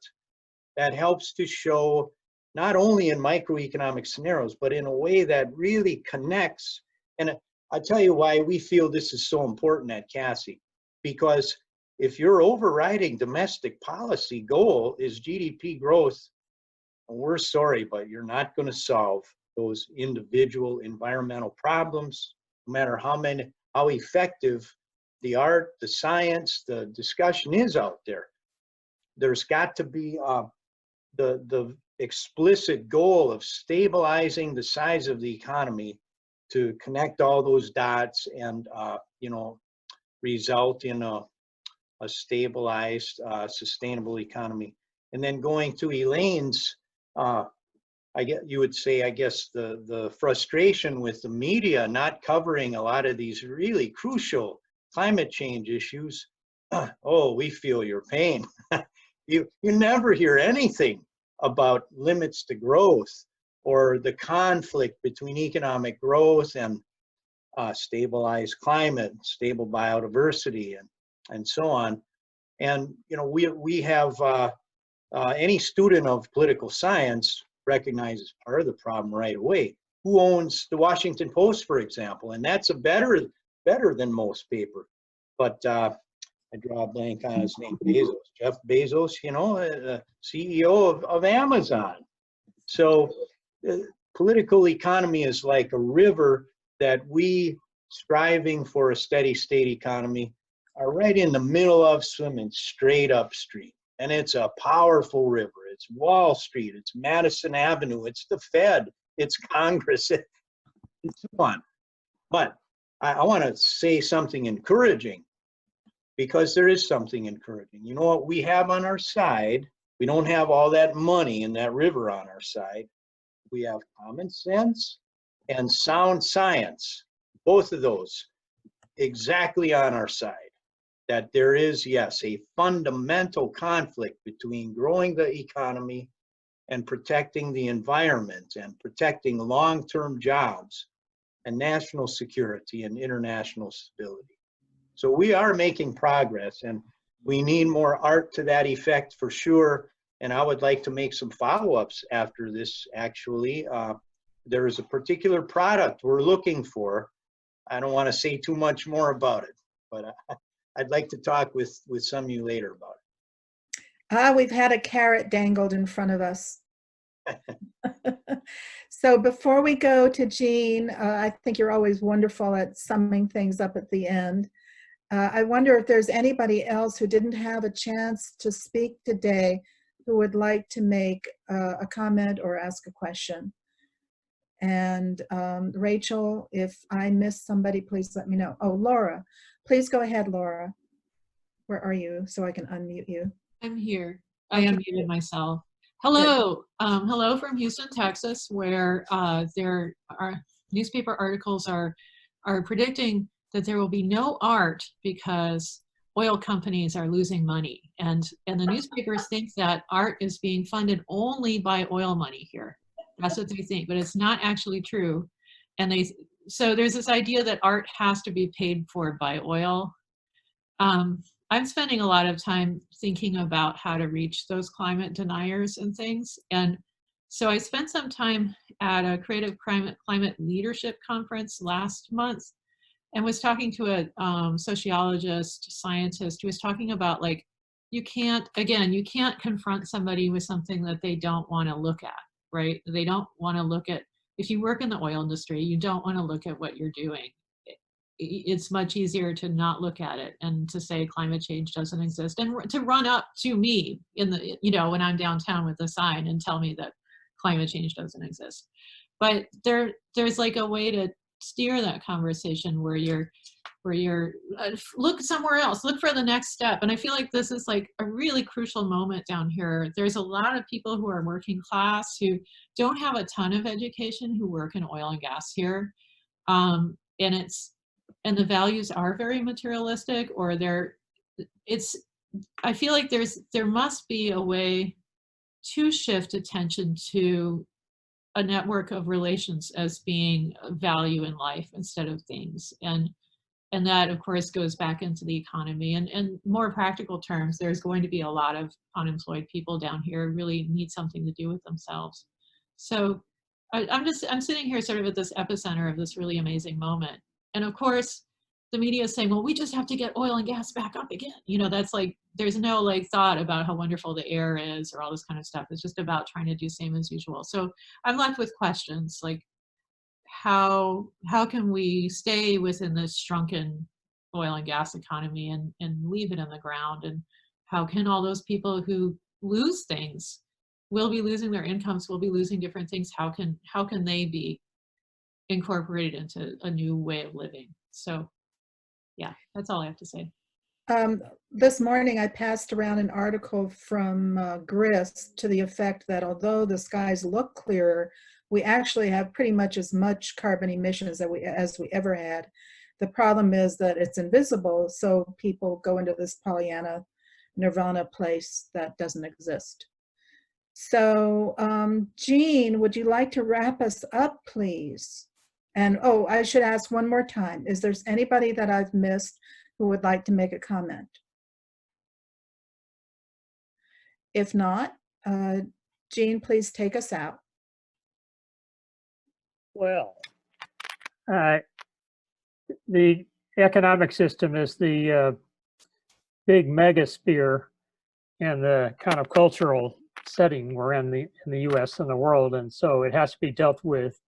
that helps to show not only in microeconomic scenarios, but in a way that really connects. And I'll tell you why we feel this is so important at CASI, because if your overriding domestic policy goal is GDP growth, we're sorry, but you're not going to solve those individual environmental problems, no matter how effective the art, the science, the discussion is out there. There's got to be the explicit goal of stabilizing the size of the economy to connect all those dots and you know, result in a stabilized, sustainable economy. And then going to Elaine's, you would say, I guess, the frustration with the media not covering a lot of these really crucial climate change issues. Oh, we feel your pain. You never hear anything about limits to growth or the conflict between economic growth and stabilized climate, stable biodiversity, and so on. And you know, we have any student of political science recognizes part of the problem right away. Who owns the Washington Post, for example? And that's a better than most paper. But I draw a blank on his name, Bezos, Jeff Bezos, you know, CEO of Amazon. So political economy is like a river that we, striving for a steady state economy, are right in the middle of, swimming straight upstream. And it's a powerful river. It's Wall Street, it's Madison Avenue, it's the Fed, it's Congress, and so on. But I want to say something encouraging, because there is something encouraging. You know what we have on our side? We don't have all that money in that river on our side. We have common sense and sound science, both of those exactly on our side. That there is, yes, a fundamental conflict between growing the economy and protecting the environment and protecting long-term jobs and national security and international stability. So we are making progress, and we need more art to that effect for sure. And I would like to make some follow-ups after this, actually. There is a particular product we're looking for. I don't want to say too much more about it, but I'd like to talk with some of you later about it. We've had a carrot dangled in front of us. So before we go to Jean, I think you're always wonderful at summing things up at the end. I wonder if there's anybody else who didn't have a chance to speak today who would like to make a comment or ask a question. And Rachel, if I missed somebody, please let me know. Oh, Laura, please go ahead, Laura. Where are you, so I can unmute you? I'm here. I unmuted myself. Hello, hello from Houston, Texas, where there are newspaper articles are predicting that there will be no art because oil companies are losing money, and the newspapers think that art is being funded only by oil money here. That's what they think, but it's not actually true. And so there's this idea that art has to be paid for by oil. I'm spending a lot of time thinking about how to reach those climate deniers and things. And so I spent some time at a creative climate leadership conference last month and was talking to a sociologist, scientist who was talking about, like, you can't confront somebody with something that they don't want to look at, right? They don't want to look at, if you work in the oil industry, you don't want to look at what you're doing. It's much easier to not look at it and to say climate change doesn't exist, and to run up to me in the, when I'm downtown with a sign and tell me that climate change doesn't exist. But there's like a way to steer that conversation where you're look somewhere else, look for the next step. And I feel like this is like a really crucial moment down here. There's a lot of people who are working class who don't have a ton of education who work in oil and gas here. And the values are very materialistic, or I feel like there must be a way to shift attention to a network of relations as being value in life instead of things. And that, of course, goes back into the economy. And in more practical terms, there's going to be a lot of unemployed people down here who really need something to do with themselves. So I'm sitting here sort of at this epicenter of this really amazing moment. And of course, the media is saying, well, we just have to get oil and gas back up again. That's like, there's no like thought about how wonderful the air is or all this kind of stuff. It's just about trying to do same as usual. So I'm left with questions like, how can we stay within this shrunken oil and gas economy and leave it in the ground? And how can all those people who lose things, will be losing their incomes, will be losing different things, how can they be incorporated into a new way of living? So yeah, that's all I have to say. This morning I passed around an article from Grist to the effect that although the skies look clearer, we actually have pretty much as much carbon emissions as we ever had. The problem is that it's invisible, so people go into this Pollyanna nirvana place that doesn't exist. So Jean, would you like to wrap us up, please? And oh, I should ask one more time, is there anybody that I've missed who would like to make a comment? If not, Jean, please take us out. Well, the economic system is the big megasphere and the kind of cultural setting we're in the U.S. and the world, and so it has to be dealt with.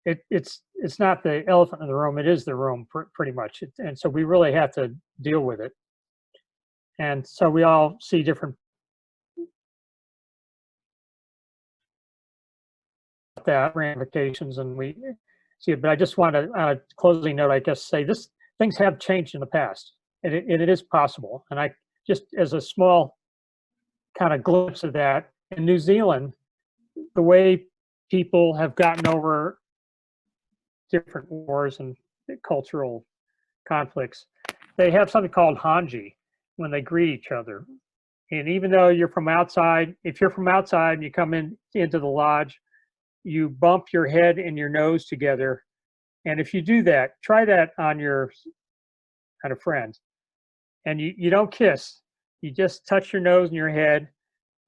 It's not the elephant in the room; it is the room pretty much, and so we really have to deal with it. And so we all see different ramifications, and we see it. But I just want to, on a closing note, I guess, say things have changed in the past, and it is possible. And I just, as a small kind of glimpse of that, in New Zealand, the way people have gotten over different wars and cultural conflicts, they have something called hanji when they greet each other. And even though you're from outside, if you're from outside and you come into the lodge, you bump your head and your nose together. And if you do that, try that on your kind of friend. And you don't kiss, you just touch your nose and your head.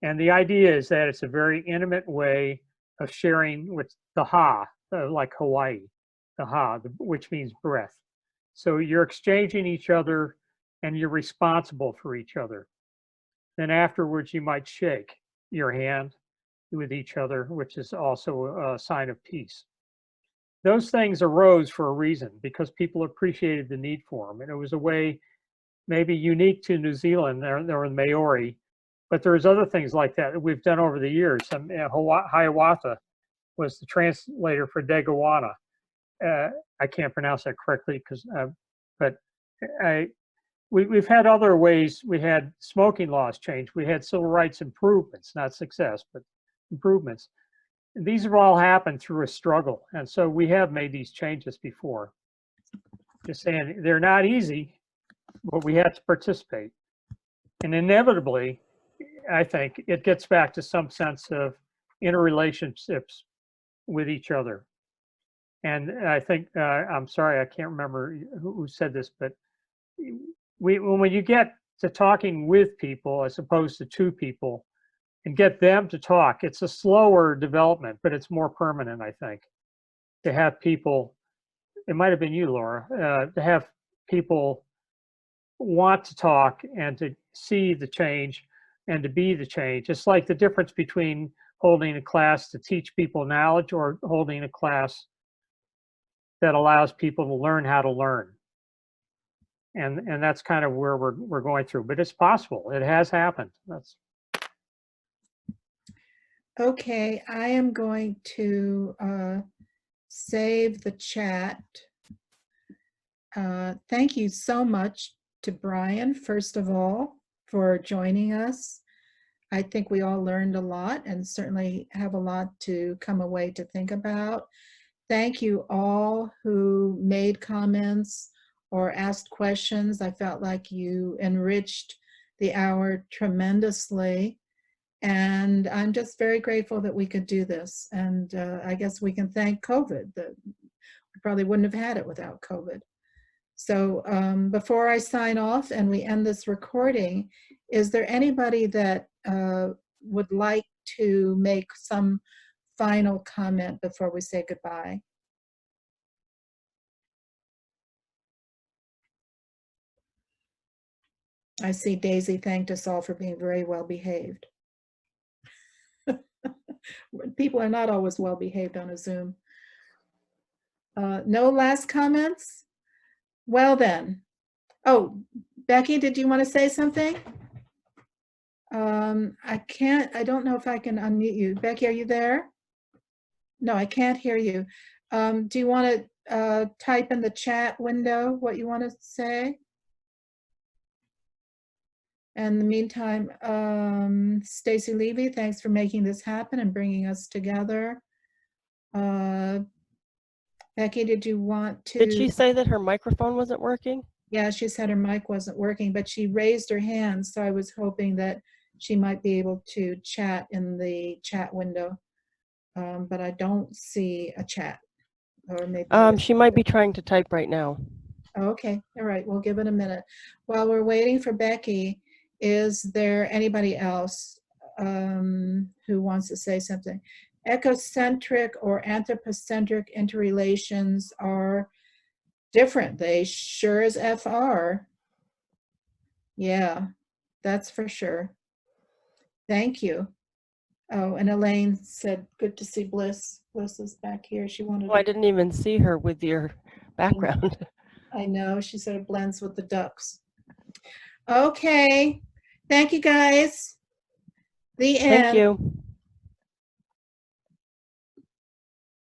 And the idea is that it's a very intimate way of sharing with the ha, like Hawaii, the ha, which means breath. So you're exchanging each other and you're responsible for each other. Then afterwards, you might shake your hand with each other, which is also a sign of peace. Those things arose for a reason, because people appreciated the need for them. And it was a way maybe unique to New Zealand, there were the Maori, but there's other things like that we've done over the years. Hiawatha was the translator for Degawana. I can't pronounce that correctly, but we've had other ways. We had smoking laws change. We had civil rights improvements, not success, but improvements. And these have all happened through a struggle. And so we have made these changes before. Just saying, they're not easy, but we have to participate. And inevitably, I think it gets back to some sense of interrelationships with each other. And I think, I'm sorry, I can't remember who said this, but when you get to talking with people as opposed to people and get them to talk, it's a slower development, but it's more permanent, I think, to have people, it might have been you, Laura, to have people want to talk and to see the change and to be the change. It's like the difference between holding a class to teach people knowledge or holding a class that allows people to learn how to learn. And that's kind of where we're going through, but it's possible. It has happened. That's Okay, I am going to save the chat. Thank you so much to Brian, first of all, for joining us. I think we all learned a lot and certainly have a lot to come away to think about. Thank you all who made comments or asked questions. I felt like you enriched the hour tremendously. And I'm just very grateful that we could do this. And I guess we can thank COVID. We probably wouldn't have had it without COVID. So before I sign off and we end this recording, is there anybody that would like to make some final comment before we say goodbye? I see Daisy thanked us all for being very well behaved. People are not always well behaved on a Zoom. No last comments? Well then. Oh, Becky, did you want to say something? I don't know if I can unmute you. Becky, are you there? No, I can't hear you. Do you want to type in the chat window what you want to say? In the meantime, Stacy Levy, thanks for making this happen and bringing us together. Becky, did you want to? Did she say that her microphone wasn't working? Yeah, she said her mic wasn't working, but she raised her hand, so I was hoping that she might be able to chat in the chat window. But I don't see a chat. Or maybe She might be trying to type right now. Okay, all right, we'll give it a minute. While we're waiting for Becky, is there anybody else who wants to say something? Ecocentric or anthropocentric interrelations are different. They sure as F are. Yeah, that's for sure. Thank you. Oh, and Elaine said, good to see Bliss. Bliss is back here. She wanted Oh, I didn't even see her with your background. I know, she said it blends with the ducks. Okay, thank you guys. The end. Thank you.